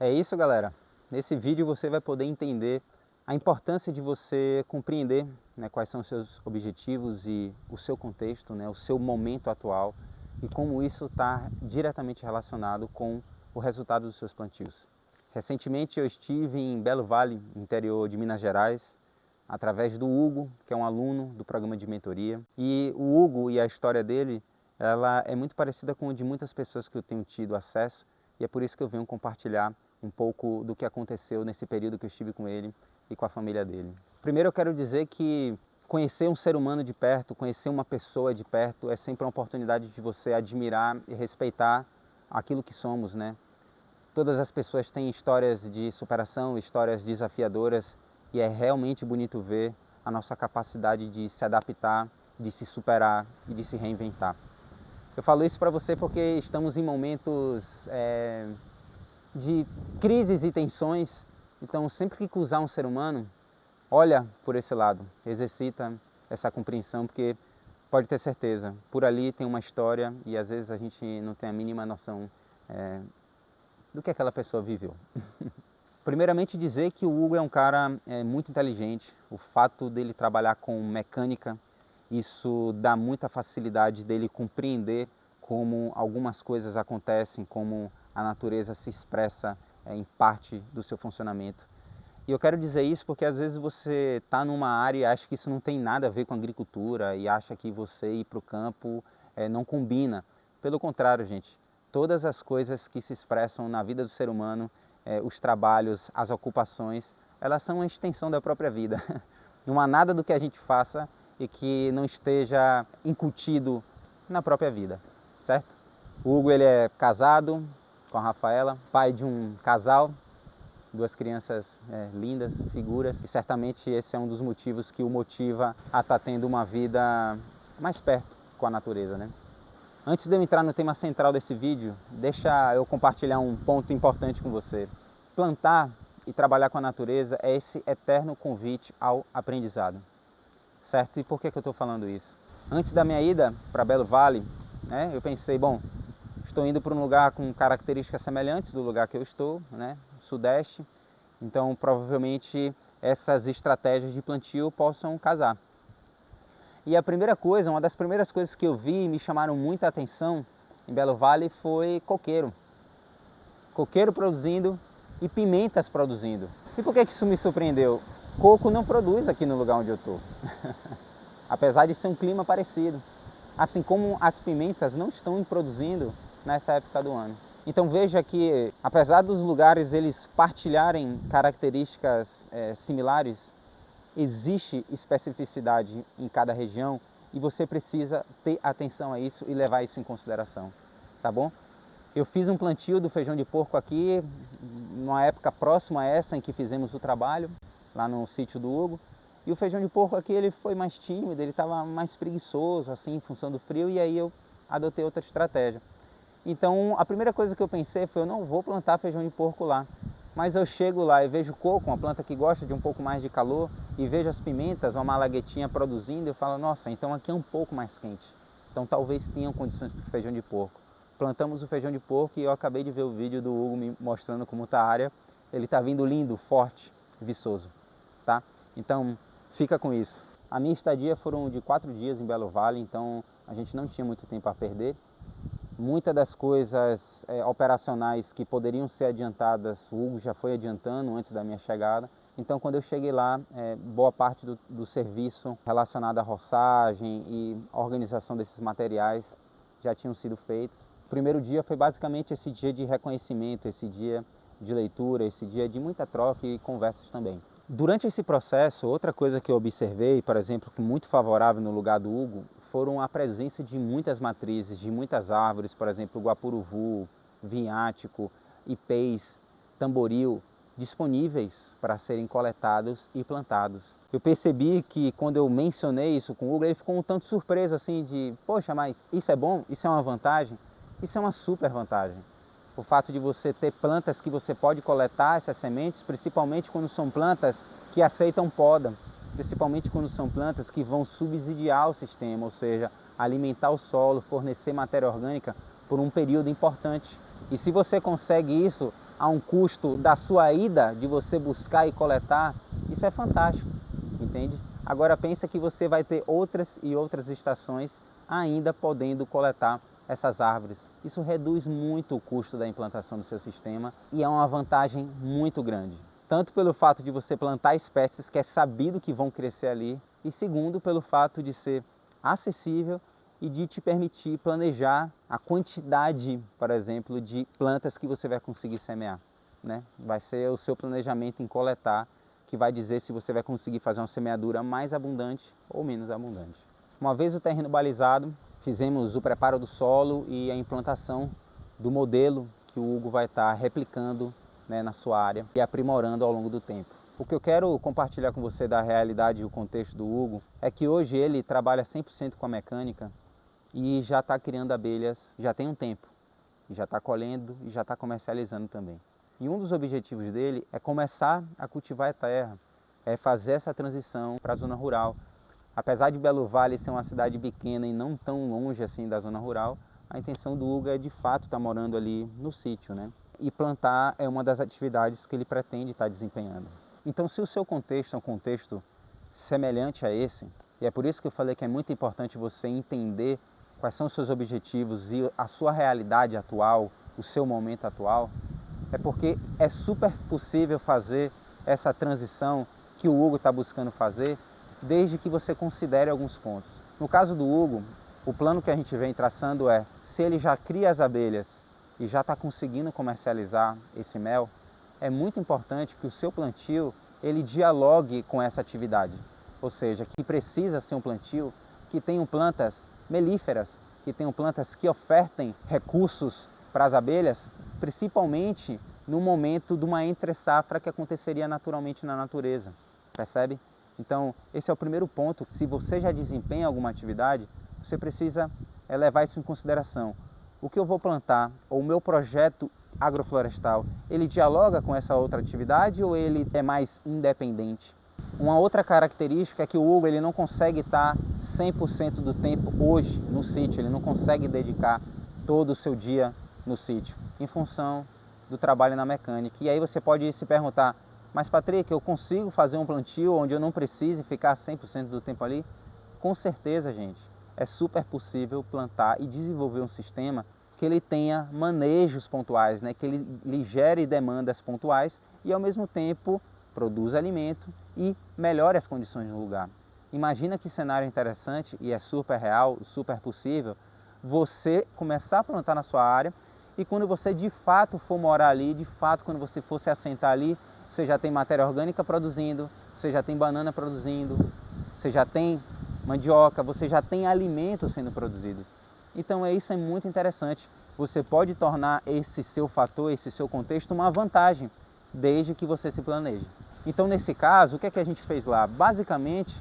É isso, galera. Nesse vídeo você vai poder entender a importância de você compreender, né, quais são os seus objetivos e o seu contexto, né, o seu momento atual e como isso está diretamente relacionado com o resultado dos seus plantios. Recentemente eu estive em Belo Vale, interior de Minas Gerais, através do Hugo, que é um aluno do programa de mentoria. E o Hugo e a história dele, ela é muito parecida com a de muitas pessoas que eu tenho tido acesso, e é por isso que eu venho compartilhar um pouco do que aconteceu nesse período que eu estive com ele e com a família dele. Primeiro eu quero dizer que conhecer um ser humano de perto, conhecer uma pessoa de perto, é sempre uma oportunidade de você admirar e respeitar aquilo que somos, né? Todas as pessoas têm histórias de superação, histórias desafiadoras, e é realmente bonito ver a nossa capacidade de se adaptar, de se superar e de se reinventar. Eu falo isso para você porque estamos em momentos de crises e tensões, então sempre que cruzar um ser humano, olha por esse lado, exercita essa compreensão, porque pode ter certeza, por ali tem uma história e às vezes a gente não tem a mínima noção do que aquela pessoa viveu. Primeiramente dizer que o Hugo é um cara muito inteligente, o fato dele trabalhar com mecânica, isso dá muita facilidade dele compreender como algumas coisas acontecem, como a natureza se expressa em parte do seu funcionamento. E eu quero dizer isso porque às vezes você está numa área e acha que isso não tem nada a ver com agricultura e acha que você ir para o campo não combina. Pelo contrário, gente, todas as coisas que se expressam na vida do ser humano, os trabalhos, as ocupações, elas são uma extensão da própria vida. Não há nada do que a gente faça e que não esteja incutido na própria vida, certo? O Hugo ele é casado com a Rafaela, pai de um casal, duas crianças lindas, figuras, e certamente esse é um dos motivos que o motiva a estar tendo uma vida mais perto com a natureza, né? Antes de eu entrar no tema central desse vídeo, deixa eu compartilhar um ponto importante com você. Plantar e trabalhar com a natureza é esse eterno convite ao aprendizado, certo? E por que eu estou falando isso? Antes da minha ida para Belo Vale, eu pensei, bom, estou indo para um lugar com características semelhantes do lugar que eu estou, né? Sudeste, então provavelmente essas estratégias de plantio possam casar. E a primeira coisa, uma das primeiras coisas que eu vi e me chamaram muita atenção em Belo Vale foi coqueiro. Coqueiro produzindo e pimentas produzindo. E por que isso me surpreendeu? Coco não produz aqui no lugar onde eu estou. Apesar de ser um clima parecido. Assim como as pimentas não estão produzindo nessa época do ano. Então veja que, apesar dos lugares eles partilharem características similares, existe especificidade em cada região e você precisa ter atenção a isso e levar isso em consideração, tá bom? Eu fiz um plantio do feijão de porco aqui, numa época próxima a essa em que fizemos o trabalho, lá no sítio do Hugo, e o feijão de porco aqui ele foi mais tímido, ele estava mais preguiçoso, assim, em função do frio, e aí eu adotei outra estratégia. Então, a primeira coisa que eu pensei foi, eu não vou plantar feijão de porco lá. Mas eu chego lá e vejo coco, uma planta que gosta de um pouco mais de calor, e vejo as pimentas, uma malaguetinha produzindo, eu falo, nossa, então aqui é um pouco mais quente. Então talvez tenham condições para o feijão de porco. Plantamos o feijão de porco e eu acabei de ver o vídeo do Hugo me mostrando como está a área. Ele está vindo lindo, forte, viçoso, tá? Então, fica com isso. A minha estadia foram de 4 dias em Belo Vale, então a gente não tinha muito tempo a perder. Muitas das coisas operacionais que poderiam ser adiantadas, o Hugo já foi adiantando antes da minha chegada. Então, quando eu cheguei lá, boa parte do serviço relacionado à roçagem e organização desses materiais já tinham sido feitos. O primeiro dia foi basicamente esse dia de reconhecimento, esse dia de leitura, esse dia de muita troca e conversas também. Durante esse processo, outra coisa que eu observei, por exemplo, que muito favorável no lugar do Hugo, foram a presença de muitas matrizes, de muitas árvores, por exemplo, guapuruvu, vinhático, ipês, tamboril, disponíveis para serem coletados e plantados. Eu percebi que quando eu mencionei isso com o Hugo, ele ficou um tanto surpreso assim de, poxa, mas isso é bom? Isso é uma vantagem? Isso é uma super vantagem. O fato de você ter plantas que você pode coletar essas sementes, principalmente quando são plantas que aceitam poda, principalmente quando são plantas que vão subsidiar o sistema, ou seja, alimentar o solo, fornecer matéria orgânica por um período importante. E se você consegue isso, a um custo da sua ida, de você buscar e coletar, isso é fantástico, entende? Agora pensa que você vai ter outras e outras estações ainda podendo coletar essas árvores. Isso reduz muito o custo da implantação do seu sistema e é uma vantagem muito grande. Tanto pelo fato de você plantar espécies que é sabido que vão crescer ali, e segundo, pelo fato de ser acessível e de te permitir planejar a quantidade, por exemplo, de plantas que você vai conseguir semear, né? Vai ser o seu planejamento em coletar que vai dizer se você vai conseguir fazer uma semeadura mais abundante ou menos abundante. Uma vez o terreno balizado, fizemos o preparo do solo e a implantação do modelo que o Hugo vai estar replicando, né, na sua área e aprimorando ao longo do tempo. O que eu quero compartilhar com você da realidade e o contexto do Hugo é que hoje ele trabalha 100% com a mecânica e já está criando abelhas já tem um tempo, já está colhendo e já está comercializando também. E um dos objetivos dele é começar a cultivar a terra, é fazer essa transição para a zona rural. Apesar de Belo Vale ser uma cidade pequena e não tão longe assim da zona rural, a intenção do Hugo é de fato estar morando ali no sítio, né? E plantar é uma das atividades que ele pretende estar desempenhando. Então, se o seu contexto é um contexto semelhante a esse, e é por isso que eu falei que é muito importante você entender quais são os seus objetivos e a sua realidade atual, o seu momento atual, é porque é super possível fazer essa transição que o Hugo está buscando fazer, desde que você considere alguns pontos. No caso do Hugo, o plano que a gente vem traçando é, se ele já cria as abelhas e já está conseguindo comercializar esse mel, é muito importante que o seu plantio ele dialogue com essa atividade. Ou seja, que precisa ser um plantio que tenham plantas melíferas, que tenham plantas que ofertem recursos para as abelhas, principalmente no momento de uma entre-safra que aconteceria naturalmente na natureza, percebe? Então, esse é o primeiro ponto. Se você já desempenha alguma atividade, você precisa levar isso em consideração. O que eu vou plantar, ou o meu projeto agroflorestal, ele dialoga com essa outra atividade ou ele é mais independente? Uma outra característica é que o Hugo ele não consegue estar 100% do tempo hoje no sítio, ele não consegue dedicar todo o seu dia no sítio, em função do trabalho na mecânica. E aí você pode se perguntar, mas Patrick, eu consigo fazer um plantio onde eu não precise ficar 100% do tempo ali? Com certeza, gente, é super possível plantar e desenvolver um sistema que ele tenha manejos pontuais, né? Que ele lhe gere demandas pontuais e ao mesmo tempo produza alimento e melhore as condições no lugar. Imagina que cenário interessante, e é super real, super possível, você começar a plantar na sua área e quando você de fato for morar ali, de fato quando você for se assentar ali, você já tem matéria orgânica produzindo, você já tem banana produzindo, você já tem mandioca, você já tem alimentos sendo produzidos. Então isso é muito interessante. Você pode tornar esse seu fator, esse seu contexto uma vantagem, desde que você se planeje. Então nesse caso, o que é que a gente fez lá? Basicamente,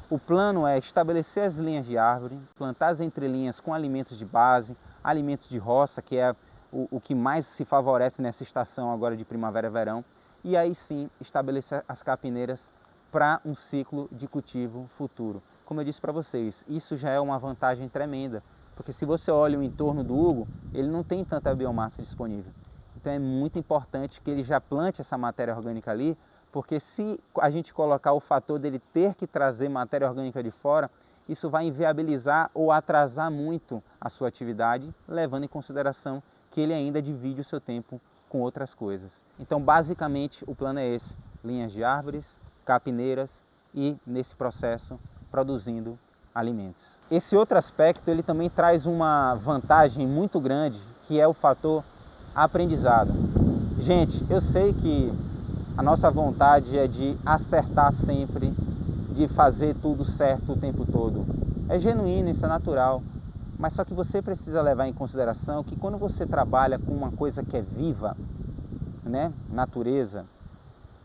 o plano é estabelecer as linhas de árvore, plantar as entrelinhas com alimentos de base, alimentos de roça, que é o que mais se favorece nessa estação agora de primavera e verão, e aí sim estabelecer as capineiras para um ciclo de cultivo futuro. Como eu disse para vocês, isso já é uma vantagem tremenda, porque se você olha o entorno do Hugo, ele não tem tanta biomassa disponível. Então é muito importante que ele já plante essa matéria orgânica ali, porque se a gente colocar o fator dele ter que trazer matéria orgânica de fora, isso vai inviabilizar ou atrasar muito a sua atividade, levando em consideração que ele ainda divide o seu tempo com outras coisas. Então basicamente o plano é esse, linhas de árvores, capineiras e nesse processo produzindo alimentos. Esse outro aspecto ele também traz uma vantagem muito grande, que é o fator aprendizado. Gente, eu sei que a nossa vontade é de acertar sempre, de fazer tudo certo o tempo todo. É genuíno, isso é natural. Mas só que você precisa levar em consideração que quando você trabalha com uma coisa que é viva, né, natureza,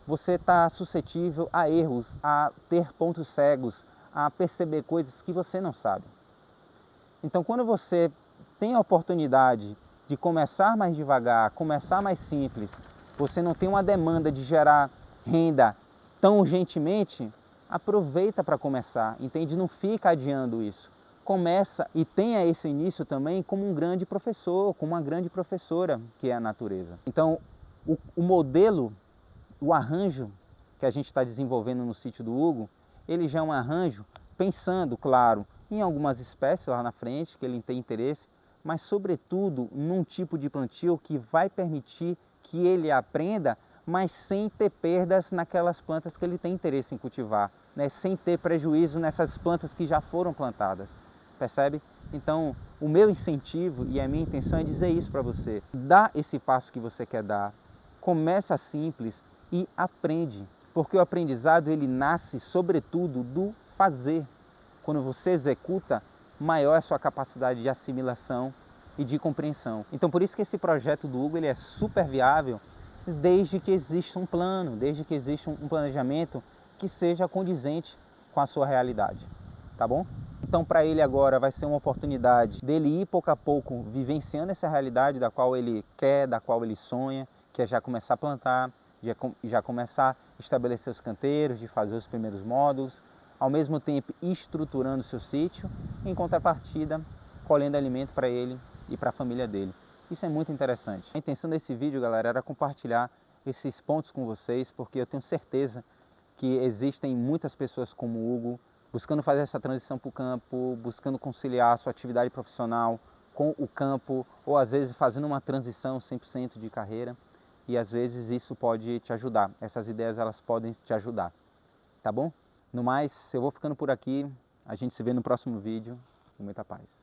você está suscetível a erros, a ter pontos cegos, a perceber coisas que você não sabe. Então quando você tem a oportunidade de começar mais devagar, começar mais simples, você não tem uma demanda de gerar renda tão urgentemente, aproveita para começar, entende? Não fica adiando isso. Começa e tenha esse início também como um grande professor, como uma grande professora que é a natureza. Então, O modelo, o arranjo que a gente está desenvolvendo no sítio do Hugo, ele já é um arranjo pensando, claro, em algumas espécies lá na frente que ele tem interesse, mas sobretudo num tipo de plantio que vai permitir que ele aprenda, mas sem ter perdas naquelas plantas que ele tem interesse em cultivar, né? Sem ter prejuízo nessas plantas que já foram plantadas, percebe? Então, o meu incentivo e a minha intenção é dizer isso para você. Dá esse passo que você quer dar, começa simples e aprende, porque o aprendizado ele nasce sobretudo do fazer. Quando você executa, maior é a sua capacidade de assimilação e de compreensão. Então por isso que esse projeto do Hugo ele é super viável, desde que exista um plano, desde que exista um planejamento que seja condizente com a sua realidade, tá bom? Então para ele agora vai ser uma oportunidade dele ir pouco a pouco vivenciando essa realidade da qual ele quer, da qual ele sonha, que é já começar a plantar, já começar a estabelecer os canteiros, de fazer os primeiros módulos, ao mesmo tempo estruturando o seu sítio, em contrapartida colhendo alimento para ele e para a família dele. Isso é muito interessante. A intenção desse vídeo, galera, era compartilhar esses pontos com vocês, porque eu tenho certeza que existem muitas pessoas como o Hugo, buscando fazer essa transição para o campo, buscando conciliar a sua atividade profissional com o campo, ou às vezes fazendo uma transição 100% de carreira, e às vezes isso pode te ajudar, essas ideias elas podem te ajudar, tá bom? No mais, eu vou ficando por aqui, a gente se vê no próximo vídeo, com muita paz.